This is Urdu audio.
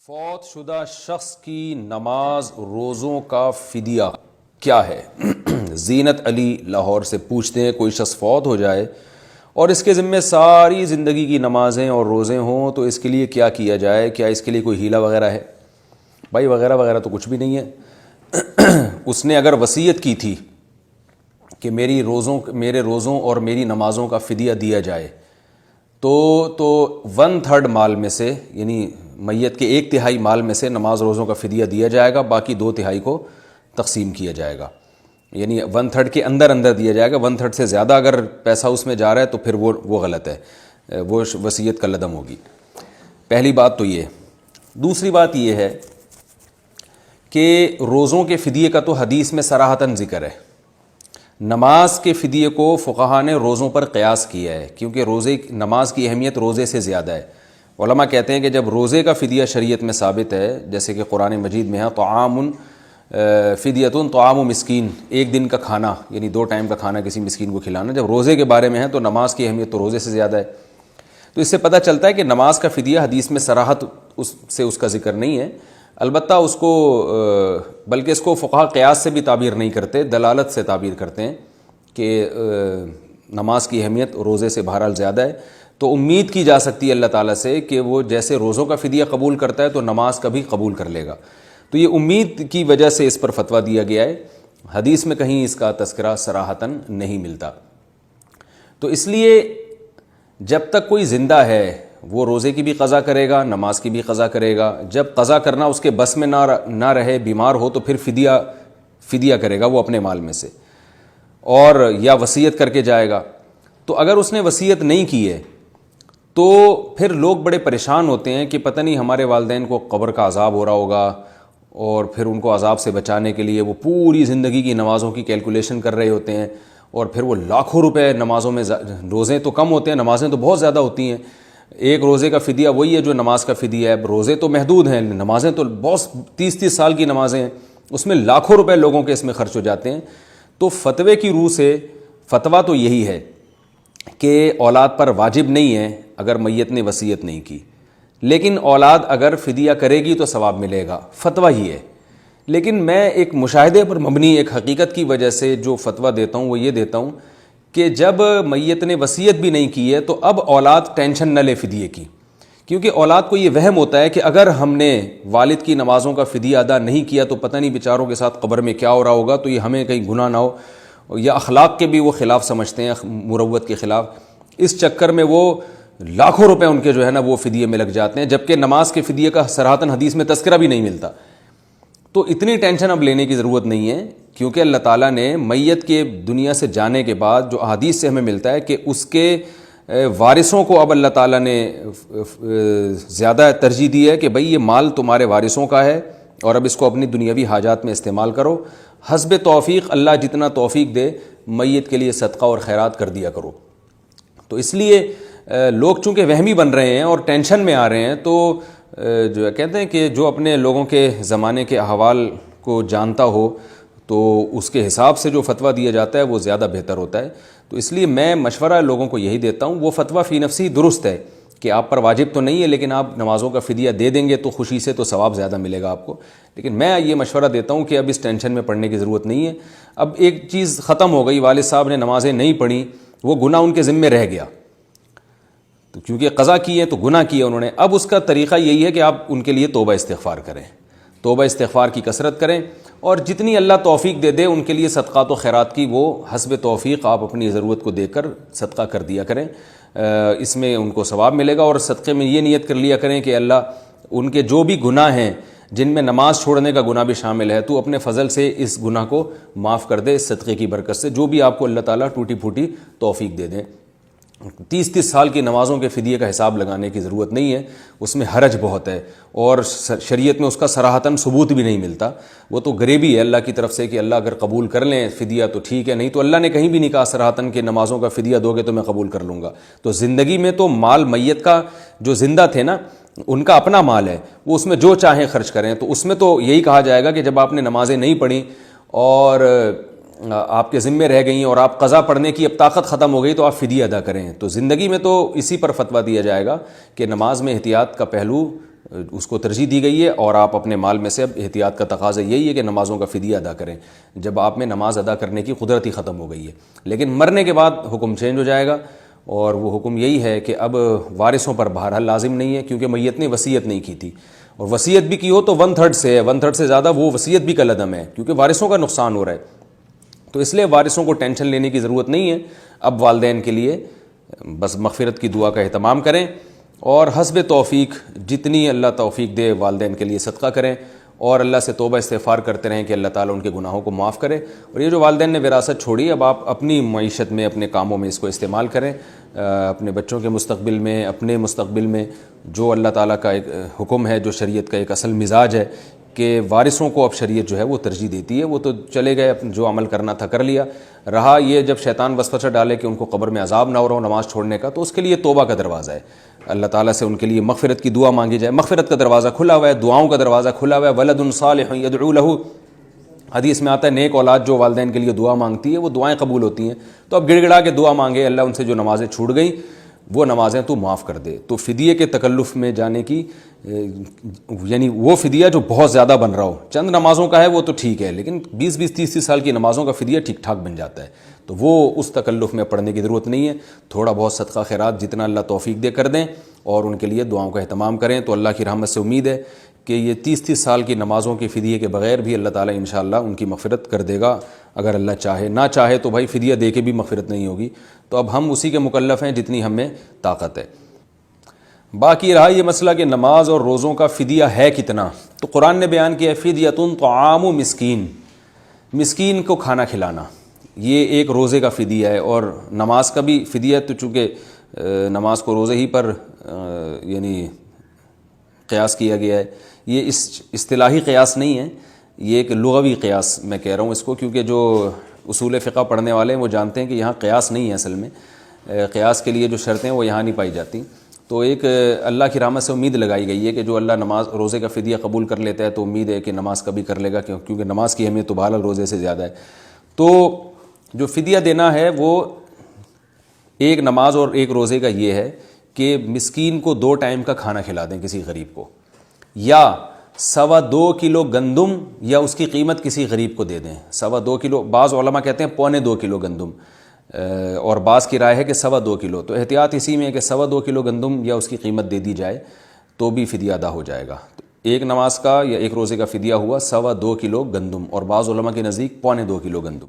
فوت شدہ شخص کی نماز روزوں کا فدیہ کیا ہے؟ زینت علی لاہور سے پوچھتے ہیں، کوئی شخص فوت ہو جائے اور اس کے ذمے ساری زندگی کی نمازیں اور روزے ہوں تو اس کے لیے کیا کیا جائے؟ کیا اس کے لیے کوئی ہیلہ وغیرہ ہے؟ بھائی وغیرہ وغیرہ تو کچھ بھی نہیں ہے۔ اس نے اگر وصیت کی تھی کہ میرے روزوں اور میری نمازوں کا فدیہ دیا جائے تو 1/3 مال میں سے، یعنی میت کے 1/3 مال میں سے نماز روزوں کا فدیہ دیا جائے گا، باقی 2/3 کو تقسیم کیا جائے گا، یعنی 1/3 کے اندر دیا جائے گا۔ 1/3 سے زیادہ اگر پیسہ اس میں جا رہا ہے تو پھر وہ غلط ہے، وہ وصیت کالعدم ہوگی۔ پہلی بات تو یہ۔ دوسری بات یہ ہے کہ روزوں کے فدیے کا تو حدیث میں صراحتاً ذکر ہے، نماز کے فدیے کو فقہا نے روزوں پر قیاس کیا ہے، کیونکہ نماز کی اہمیت روزے سے زیادہ ہے۔ علماء کہتے ہیں کہ جب روزے کا فدیہ شریعت میں ثابت ہے، جیسے کہ قرآن مجید میں ہے طعام فدیۃ طعام مسکین، ایک دن کا کھانا یعنی 2 ٹائم کا کھانا کسی مسکین کو کھلانا، جب روزے کے بارے میں ہے تو نماز کی اہمیت تو روزے سے زیادہ ہے۔ تو اس سے پتہ چلتا ہے کہ نماز کا فدیہ حدیث میں صراحت اس کا ذکر نہیں ہے، البتہ بلکہ اس کو فقہا قیاس سے بھی تعبیر نہیں کرتے، دلالت سے تعبیر کرتے ہیں کہ نماز کی اہمیت روزے سے بہرحال زیادہ ہے، تو امید کی جا سکتی ہے اللہ تعالیٰ سے کہ وہ جیسے روزوں کا فدیہ قبول کرتا ہے تو نماز کا بھی قبول کر لے گا۔ تو یہ امید کی وجہ سے اس پر فتویٰ دیا گیا ہے، حدیث میں کہیں اس کا تذکرہ صراحتاً نہیں ملتا۔ تو اس لیے جب تک کوئی زندہ ہے وہ روزے کی بھی قضا کرے گا، نماز کی بھی قضا کرے گا۔ جب قضا کرنا اس کے بس میں نہ رہے، بیمار ہو، تو پھر فدیہ کرے گا وہ اپنے مال میں سے، اور یا وصیت کر کے جائے گا۔ تو اگر اس نے وصیت نہیں کی ہے تو پھر لوگ بڑے پریشان ہوتے ہیں کہ پتہ نہیں ہمارے والدین کو قبر کا عذاب ہو رہا ہوگا، اور پھر ان کو عذاب سے بچانے کے لیے وہ پوری زندگی کی نمازوں کی کیلکولیشن کر رہے ہوتے ہیں، اور پھر وہ لاکھوں روپے نمازوں میں، روزے تو کم ہوتے ہیں، نمازیں تو بہت زیادہ ہوتی ہیں۔ ایک روزے کا فدیہ وہی ہے جو نماز کا فدیہ ہے، روزے تو محدود ہیں، نمازیں تو بہت 30 سال کی نمازیں ہیں، اس میں لاکھوں روپے لوگوں کے اس میں خرچ ہو جاتے ہیں۔ تو فتوے کی روح سے فتویٰ تو یہی ہے کہ اولاد پر واجب نہیں ہے اگر میت نے وصیت نہیں کی، لیکن اولاد اگر فدیہ کرے گی تو ثواب ملے گا، فتویٰ ہی ہے۔ لیکن میں ایک مشاہدے پر مبنی ایک حقیقت کی وجہ سے جو فتویٰ دیتا ہوں وہ یہ دیتا ہوں کہ جب میت نے وصیت بھی نہیں کی ہے تو اب اولاد ٹینشن نہ لے فدیے کی، کیونکہ اولاد کو یہ وہم ہوتا ہے کہ اگر ہم نے والد کی نمازوں کا فدیہ ادا نہیں کیا تو پتہ نہیں بیچاروں کے ساتھ قبر میں کیا ہو رہا ہوگا، تو یہ ہمیں کہیں گناہ نہ ہو، یا اخلاق کے بھی وہ خلاف سمجھتے ہیں، مروت کے خلاف۔ اس چکر میں وہ لاکھوں روپے ان کے جو ہے نا وہ فدیے میں لگ جاتے ہیں، جبکہ نماز کے فدیے کا صراحتاً حدیث میں تذکرہ بھی نہیں ملتا۔ تو اتنی ٹینشن اب لینے کی ضرورت نہیں ہے، کیونکہ اللہ تعالیٰ نے میت کے دنیا سے جانے کے بعد جو احادیث سے ہمیں ملتا ہے کہ اس کے وارثوں کو اب اللہ تعالیٰ نے زیادہ ترجیح دی ہے کہ بھئی یہ مال تمہارے وارثوں کا ہے اور اب اس کو اپنی دنیاوی حاجات میں استعمال کرو، حسب توفیق اللہ جتنا توفیق دے میت کے لیے صدقہ اور خیرات کر دیا کرو۔ تو اس لیے لوگ چونکہ وہمی بن رہے ہیں اور ٹینشن میں آ رہے ہیں، تو جو کہتے ہیں کہ جو اپنے لوگوں کے زمانے کے احوال کو جانتا ہو تو اس کے حساب سے جو فتویٰ دیا جاتا ہے وہ زیادہ بہتر ہوتا ہے۔ تو اس لیے میں مشورہ لوگوں کو یہی دیتا ہوں، وہ فتویٰ فی نفسی درست ہے کہ آپ پر واجب تو نہیں ہے، لیکن آپ نمازوں کا فدیہ دے دیں گے تو خوشی سے تو ثواب زیادہ ملے گا آپ کو، لیکن میں یہ مشورہ دیتا ہوں کہ اب اس ٹینشن میں پڑنے کی ضرورت نہیں ہے۔ اب ایک چیز ختم ہو گئی، والد صاحب نے نمازیں نہیں پڑھیں، وہ گناہ ان کے ذمے رہ گیا، تو کیونکہ قضا کی ہے تو گناہ کیا انہوں نے۔ اب اس کا طریقہ یہی ہے کہ آپ ان کے لیے توبہ استغفار کریں، توبہ استغفار کی کثرت کریں، اور جتنی اللہ توفیق دے ان کے لیے صدقات و خیرات کی وہ حسب توفیق آپ اپنی ضرورت کو دیکھ کر صدقہ کر دیا کریں، اس میں ان کو ثواب ملے گا۔ اور صدقے میں یہ نیت کر لیا کریں کہ اللہ ان کے جو بھی گناہ ہیں جن میں نماز چھوڑنے کا گناہ بھی شامل ہے، تو اپنے فضل سے اس گناہ کو معاف کر دے، اس صدقے کی برکت سے جو بھی آپ کو اللہ تعالیٰ ٹوٹی پھوٹی توفیق دے دیں۔ 30 سال کی نمازوں کے فدیے کا حساب لگانے کی ضرورت نہیں ہے، اس میں حرج بہت ہے، اور شریعت میں اس کا صراحتاً ثبوت بھی نہیں ملتا، وہ تو غریبی ہے اللہ کی طرف سے کہ اللہ اگر قبول کر لیں فدیہ تو ٹھیک ہے، نہیں تو اللہ نے کہیں بھی نہیں کہا صراحتاً کہ نمازوں کا فدیہ دو گے تو میں قبول کر لوں گا۔ تو زندگی میں تو مال میت کا جو زندہ تھے نا ان کا اپنا مال ہے، وہ اس میں جو چاہیں خرچ کریں، تو اس میں تو یہی کہا جائے گا کہ جب آپ نے نمازیں نہیں پڑھیں اور آپ کے ذمے رہ گئیں اور آپ قضا پڑھنے کی اب طاقت ختم ہو گئی تو آپ فدیہ ادا کریں۔ تو زندگی میں تو اسی پر فتویٰ دیا جائے گا کہ نماز میں احتیاط کا پہلو اس کو ترجیح دی گئی ہے، اور آپ اپنے مال میں سے اب احتیاط کا تقاضا یہی ہے کہ نمازوں کا فدیہ ادا کریں جب آپ میں نماز ادا کرنے کی قدرت ہی ختم ہو گئی ہے۔ لیکن مرنے کے بعد حکم چینج ہو جائے گا، اور وہ حکم یہی ہے کہ اب وارثوں پر بہرحال لازم نہیں ہے، کیونکہ میت نے وصیت نہیں کی تھی، اور وصیت بھی کی ہو تو 1/3 سے ہے، 1/3 سے زیادہ وہ وصیت بھی کالعدم ہے، کیونکہ وارثوں کا نقصان ہو رہا ہے۔ تو اس لیے وارثوں کو ٹینشن لینے کی ضرورت نہیں ہے، اب والدین کے لیے بس مغفرت کی دعا کا اہتمام کریں، اور حسب توفیق جتنی اللہ توفیق دے والدین کے لیے صدقہ کریں، اور اللہ سے توبہ استغفار کرتے رہیں کہ اللہ تعالیٰ ان کے گناہوں کو معاف کرے۔ اور یہ جو والدین نے وراثت چھوڑی، اب آپ اپنی معیشت میں، اپنے کاموں میں اس کو استعمال کریں، اپنے بچوں کے مستقبل میں، اپنے مستقبل میں۔ جو اللہ تعالیٰ کا ایک حکم ہے، جو شریعت کا ایک اصل مزاج ہے کہ وارثوں کو اب شریعت جو ہے وہ ترجیح دیتی ہے، وہ تو چلے گئے، جو عمل کرنا تھا کر لیا، رہا یہ جب شیطان وسوسہ ڈالے کہ ان کو قبر میں عذاب نہ ہو رہا ہو نماز چھوڑنے کا، تو اس کے لیے توبہ کا دروازہ ہے، اللہ تعالیٰ سے ان کے لیے مغفرت کی دعا مانگی جائے، مغفرت کا دروازہ کھلا ہوا ہے، دعاؤں کا دروازہ کھلا ہوا ہے۔ ولد صالح یدعو لہ، حدیث میں آتا ہے نیک اولاد جو والدین کے لیے دعا مانگتی ہے وہ دعائیں قبول ہوتی ہیں۔ تو اب گڑ گڑا کے دعا مانگے، اللہ ان سے جو نمازیں چھوٹ گئیں وہ نمازیں تو معاف کر دے۔ تو فدیے کے تکلف میں جانے کی یعنی وہ فدیہ جو بہت زیادہ بن رہا ہو، چند نمازوں کا ہے وہ تو ٹھیک ہے، لیکن 20 30 سال کی نمازوں کا فدیہ ٹھیک ٹھاک بن جاتا ہے، تو وہ اس تکلف میں پڑھنے کی ضرورت نہیں ہے۔ تھوڑا بہت صدقہ خیرات جتنا اللہ توفیق دے کر دیں، اور ان کے لیے دعاؤں کا اہتمام کریں، تو اللہ کی رحمت سے امید ہے کہ یہ 30 سال کی نمازوں کے فدیے کے بغیر بھی اللہ تعالیٰ انشاءاللہ ان کی مغفرت کر دے گا، اگر اللہ چاہے۔ نہ چاہے تو بھائی فدیہ دے کے بھی مغفرت نہیں ہوگی، تو اب ہم اسی کے مکلف ہیں جتنی ہم میں طاقت ہے۔ باقی رہا یہ مسئلہ کہ نماز اور روزوں کا فدیہ ہے کتنا، تو قرآن نے بیان کیا ہے فدیۃ طعام مسکین، مسکین کو کھانا کھلانا، یہ ایک روزے کا فدیہ ہے۔ اور نماز کا بھی فدیہ، تو چونکہ نماز کو روزے ہی پر یعنی قیاس کیا گیا ہے، یہ اصطلاحی قیاس نہیں ہے، یہ ایک لغوی قیاس میں کہہ رہا ہوں اس کو، کیونکہ جو اصول فقہ پڑھنے والے ہیں وہ جانتے ہیں کہ یہاں قیاس نہیں ہے، اصل میں قیاس کے لیے جو شرطیں وہ یہاں نہیں پائی جاتی۔ تو ایک اللہ کی رحمت سے امید لگائی گئی ہے کہ جو اللہ نماز روزے کا فدیہ قبول کر لیتا ہے تو امید ہے کہ نماز کا بھی کر لے گا، کیونکہ نماز کی اہمیت تو بہرحال روزے سے زیادہ ہے۔ تو جو فدیہ دینا ہے وہ ایک نماز اور ایک روزے کا یہ ہے کہ مسکین کو 2 ٹائم کا کھانا کھلا دیں کسی غریب کو، یا 2.25 کلو گندم یا اس کی قیمت کسی غریب کو دے دیں، 2.25 کلو، بعض علماء کہتے ہیں 2.25 کلو گندم، اور بعض کی رائے ہے کہ 2.25 کلو، تو احتیاط اسی میں ہے کہ 2.25 کلو گندم یا اس کی قیمت دے دی جائے تو بھی فدیہ ادا ہو جائے گا۔ تو ایک نماز کا یا ایک روزے کا فدیہ ہوا 2.25 کلو گندم، اور بعض علماء کے نزدیک 2.25 کلو گندم۔